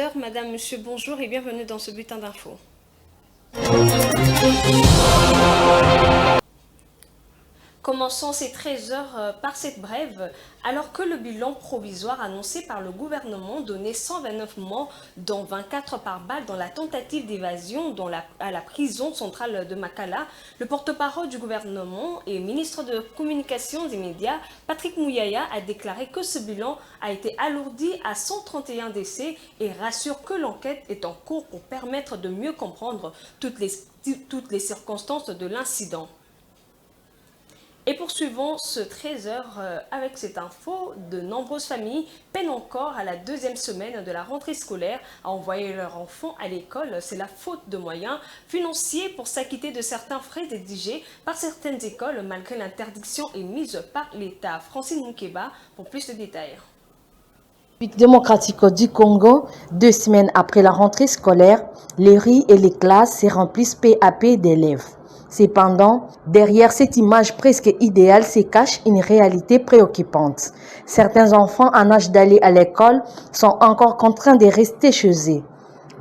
13h. Madame, monsieur, bonjour et bienvenue dans ce bulletin d'infos. Commençons ces 13 heures par cette brève. Alors que le bilan provisoire annoncé par le gouvernement donnait 129 morts, dont 24 par balle dans la tentative d'évasion à la prison centrale de Makala, le porte-parole du gouvernement et ministre de Communications et Médias, Patrick Mouyaya, a déclaré que ce bilan a été alourdi à 131 décès et rassure que l'enquête est en cours pour permettre de mieux comprendre toutes les circonstances de l'incident. Et poursuivons ce 13h avec cette info. De nombreuses familles peinent encore à la deuxième semaine de la rentrée scolaire à envoyer leurs enfants à l'école. C'est la faute de moyens financiers pour s'acquitter de certains frais exigés par certaines écoles malgré l'interdiction émise par l'État. Francine Moukeba pour plus de détails. République démocratique du Congo, 2 semaines après la rentrée scolaire, les rues et les classes se remplissent peu à peu d'élèves. Cependant, derrière cette image presque idéale se cache une réalité préoccupante. Certains enfants en âge d'aller à l'école sont encore contraints de rester chez eux.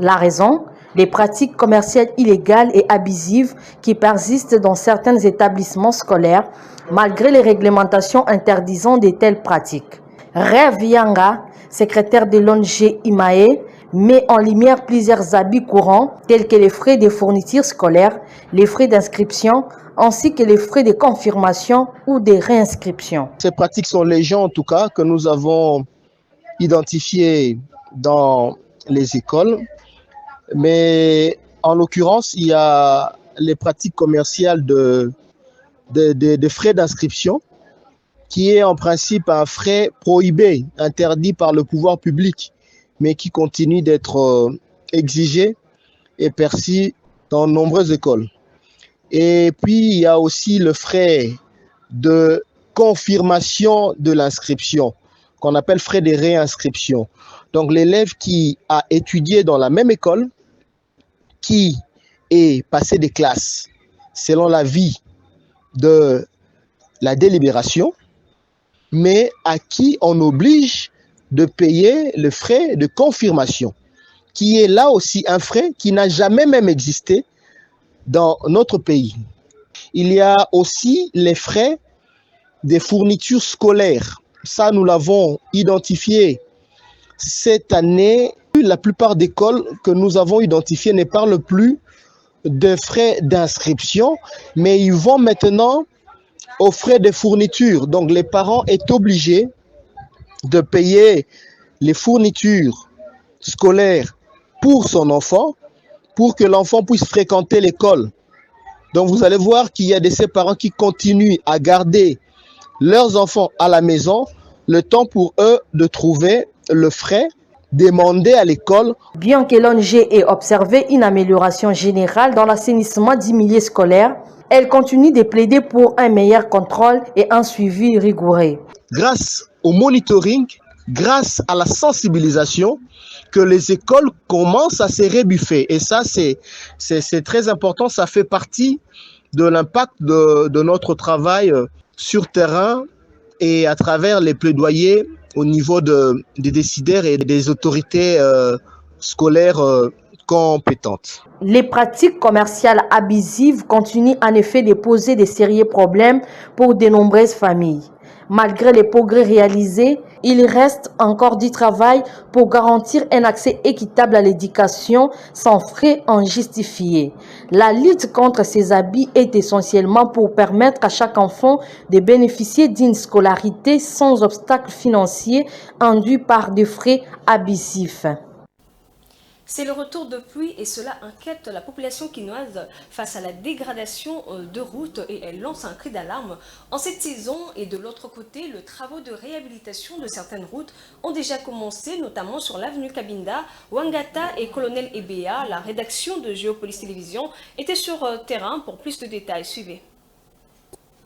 La raison ? Les pratiques commerciales illégales et abusives qui persistent dans certains établissements scolaires, malgré les réglementations interdisant de telles pratiques. Rêve Yanga, secrétaire de l'ONG IMAE, met en lumière plusieurs abus courants tels que les frais de fourniture scolaire, les frais d'inscription ainsi que les frais de confirmation ou de réinscription. Ces pratiques sont légion en tout cas que nous avons identifiées dans les écoles, mais en l'occurrence il y a les pratiques commerciales de frais d'inscription qui est en principe un frais prohibé, interdit par le pouvoir public, mais qui continue d'être exigé et perçu dans de nombreuses écoles. Et puis, il y a aussi le frais de confirmation de l'inscription, qu'on appelle frais de réinscription. Donc, l'élève qui a étudié dans la même école, qui est passé des classes selon l'avis de la délibération, mais à qui on oblige de payer le frais de confirmation, qui est là aussi un frais qui n'a jamais même existé dans notre pays. Il y a aussi les frais des fournitures scolaires. Ça, nous l'avons identifié cette année. La plupart des écoles que nous avons identifiées ne parlent plus de frais d'inscription, mais ils vont maintenant aux frais de fourniture. Donc, les parents sont obligés de payer les fournitures scolaires pour son enfant, pour que l'enfant puisse fréquenter l'école. Donc, vous allez voir qu'il y a de ces parents qui continuent à garder leurs enfants à la maison, le temps pour eux de trouver le frais demandé à l'école. Bien que l'ONG ait observé une amélioration générale dans l'assainissement du milieu scolaire, elle continue de plaider pour un meilleur contrôle et un suivi rigoureux. Grâce au monitoring, grâce à la sensibilisation, que les écoles commencent à se rebuffer. Et ça, c'est très important. Ça fait partie de l'impact de notre travail sur terrain et à travers les plaidoyers au niveau des décideurs et des autorités scolaires compétentes. Les pratiques commerciales abusives continuent en effet de poser de sérieux problèmes pour de nombreuses familles. Malgré les progrès réalisés, il reste encore du travail pour garantir un accès équitable à l'éducation sans frais injustifiés. La lutte contre ces abus est essentiellement pour permettre à chaque enfant de bénéficier d'une scolarité sans obstacles financiers induits par des frais abusifs. C'est le retour de pluie et cela inquiète la population quinoise face à la dégradation de routes et elle lance un cri d'alarme en cette saison. Et de l'autre côté, les travaux de réhabilitation de certaines routes ont déjà commencé, notamment sur l'avenue Kabinda, Wangata et Colonel Ebea. La rédaction de Géopolis Télévision était sur terrain pour plus de détails. Suivez.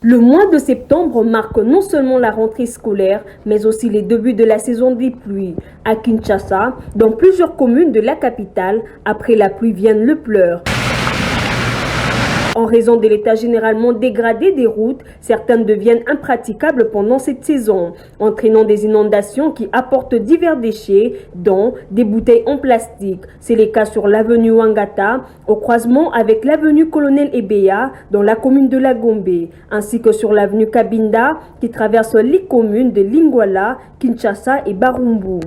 Le mois de septembre marque non seulement la rentrée scolaire, mais aussi les débuts de la saison des pluies. À Kinshasa, dans plusieurs communes de la capitale, après la pluie viennent le pleur. En raison de l'état généralement dégradé des routes, certaines deviennent impraticables pendant cette saison, entraînant des inondations qui apportent divers déchets, dont des bouteilles en plastique. C'est le cas sur l'avenue Wangata, au croisement avec l'avenue Colonel Ebea, dans la commune de La Gombe, ainsi que sur l'avenue Kabinda, qui traverse les communes de Lingwala, Kinshasa et Barumbu.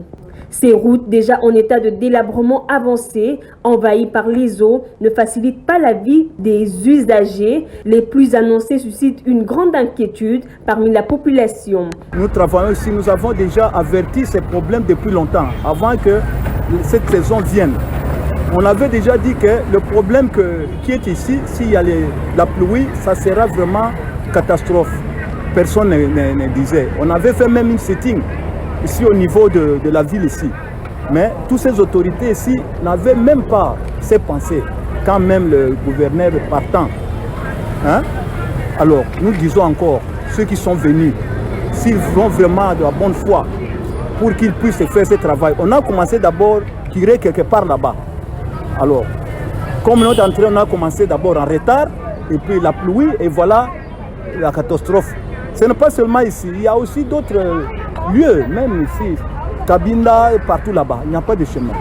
Ces routes, déjà en état de délabrement avancé, envahies par les eaux, ne facilitent pas la vie des usagers. Les pluies annoncées suscitent une grande inquiétude parmi la population. Nous travaillons ici, nous avons déjà averti ces problèmes depuis longtemps, avant que cette saison vienne. On avait déjà dit que le problème qui est ici, s'il y a la pluie, ça sera vraiment catastrophe. Personne ne disait. On avait fait même une sitting ici au niveau de la ville ici. Mais toutes ces autorités ici n'avaient même pas ces pensées quand même le gouverneur partant. Hein? Alors, nous disons encore, ceux qui sont venus, s'ils vont vraiment de la bonne foi pour qu'ils puissent faire ce travail, on a commencé d'abord à tirer quelque part là-bas. Alors, comme notre entrée, on a commencé d'abord en retard, et puis la pluie, et voilà la catastrophe. Ce n'est pas seulement ici, il y a aussi d'autres lieux, même ici, Kabinda et partout là-bas, il n'y a pas de chemin.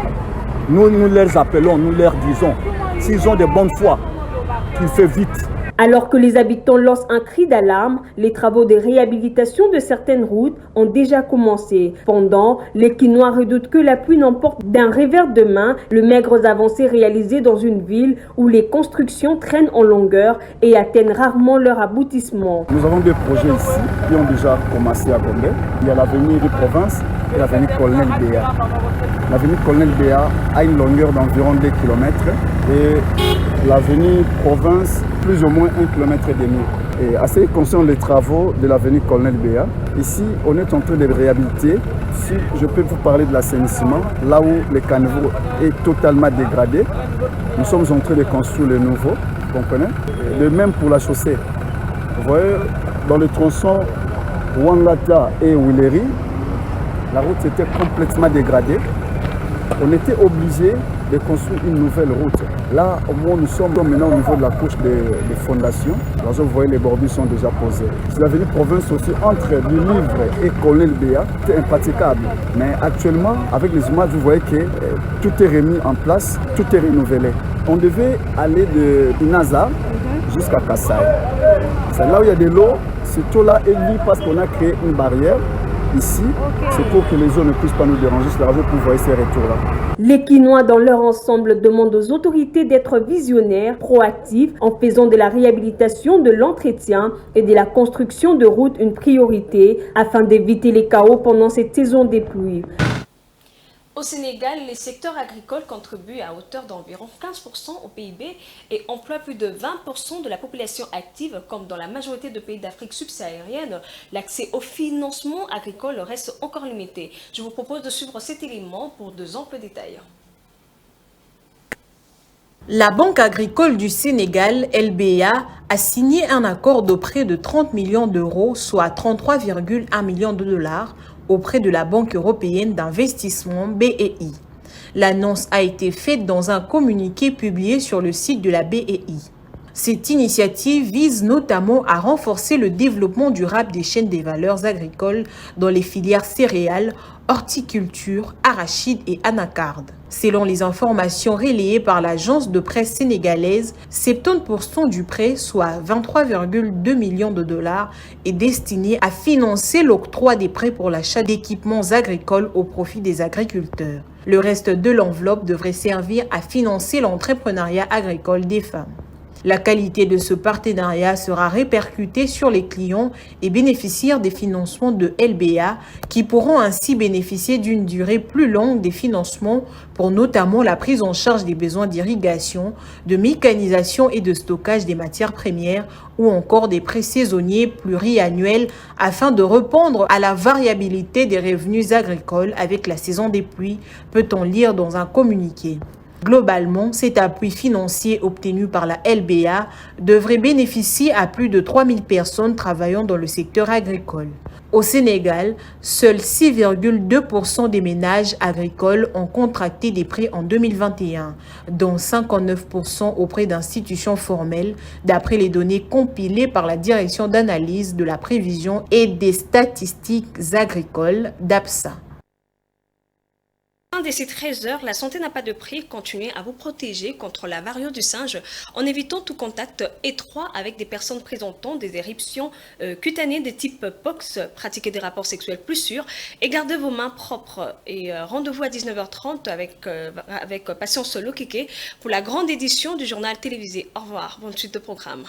Nous leur appelons, nous leur disons, s'ils ont de bonne foi, qu'ils fassent vite. Alors que les habitants lancent un cri d'alarme, les travaux de réhabilitation de certaines routes ont déjà commencé. Pendant, les Quinois redoutent que la pluie n'emporte d'un revers de main le maigres avancées réalisées dans une ville où les constructions traînent en longueur et atteignent rarement leur aboutissement. Nous avons deux projets ici qui ont déjà commencé à Gombe. Il y a l'avenue de Province et l'avenue Colonel Béa. L'avenue Colonel Béa a une longueur d'environ 2 km et l'avenue Province plus ou moins 1,5 km. Et à ce qui concerne les travaux de l'avenue Colonel Béa, ici on est en train de réhabiliter. Si je peux vous parler de l'assainissement, là où le caniveau est totalement dégradé, nous sommes en train de construire le nouveau, vous comprenez? De même pour la chaussée. Vous voyez, dans le tronçon Wangata et Willery, la route était complètement dégradée. On était obligé de construire une nouvelle route. Là, au moins, nous sommes maintenant au niveau de la couche des fondations. Là, vous voyez, les bordures sont déjà posées. C'est l'avenue Province aussi, entre du Livre et Colonel Béa, c'est impraticable. Mais actuellement, avec les images, vous voyez que tout est remis en place, tout est renouvelé. On devait aller de Inaza jusqu'à Kassai. C'est là où il y a de l'eau, c'est tout là et lui parce qu'on a créé une barrière. Ici, c'est pour que les eaux ne puissent pas nous déranger, c'est la raison pour voir ces retours-là. Les Quinois dans leur ensemble demandent aux autorités d'être visionnaires, proactifs, en faisant de la réhabilitation, de l'entretien et de la construction de routes une priorité afin d'éviter les chaos pendant cette saison des pluies. Au Sénégal, les secteurs agricoles contribuent à hauteur d'environ 15% au PIB et emploient plus de 20% de la population active. Comme dans la majorité de pays d'Afrique subsaharienne, l'accès au financement agricole reste encore limité. Je vous propose de suivre cet élément pour de amples détails. La Banque agricole du Sénégal, LBA, a signé un accord de prêt de 30 millions d'euros, soit 33,1 millions de dollars, auprès de la Banque européenne d'investissement BEI. L'annonce a été faite dans un communiqué publié sur le site de la BEI. Cette initiative vise notamment à renforcer le développement durable des chaînes des valeurs agricoles dans les filières céréales, horticulture, arachides et anacardes. Selon les informations relayées par l'agence de presse sénégalaise, 70% du prêt, soit 23,2 millions de dollars, est destiné à financer l'octroi des prêts pour l'achat d'équipements agricoles au profit des agriculteurs. Le reste de l'enveloppe devrait servir à financer l'entrepreneuriat agricole des femmes. La qualité de ce partenariat sera répercutée sur les clients et bénéficiaires des financements de LBA qui pourront ainsi bénéficier d'une durée plus longue des financements pour notamment la prise en charge des besoins d'irrigation, de mécanisation et de stockage des matières premières ou encore des prêts saisonniers pluriannuels afin de répondre à la variabilité des revenus agricoles avec la saison des pluies, peut-on lire dans un communiqué. Globalement, cet appui financier obtenu par la LBA devrait bénéficier à plus de 3000 personnes travaillant dans le secteur agricole. Au Sénégal, seuls 6,2% des ménages agricoles ont contracté des prêts en 2021, dont 59% auprès d'institutions formelles, d'après les données compilées par la Direction d'analyse de la prévision et des statistiques agricoles d'APSA. D'ici 13h, la santé n'a pas de prix. Continuez à vous protéger contre la variole du singe en évitant tout contact étroit avec des personnes présentant des éruptions cutanées de type POX. Pratiquez des rapports sexuels plus sûrs et gardez vos mains propres. Et rendez-vous à 19h30 avec Patience Lokeke pour la grande édition du journal télévisé. Au revoir. Bonne suite de programme.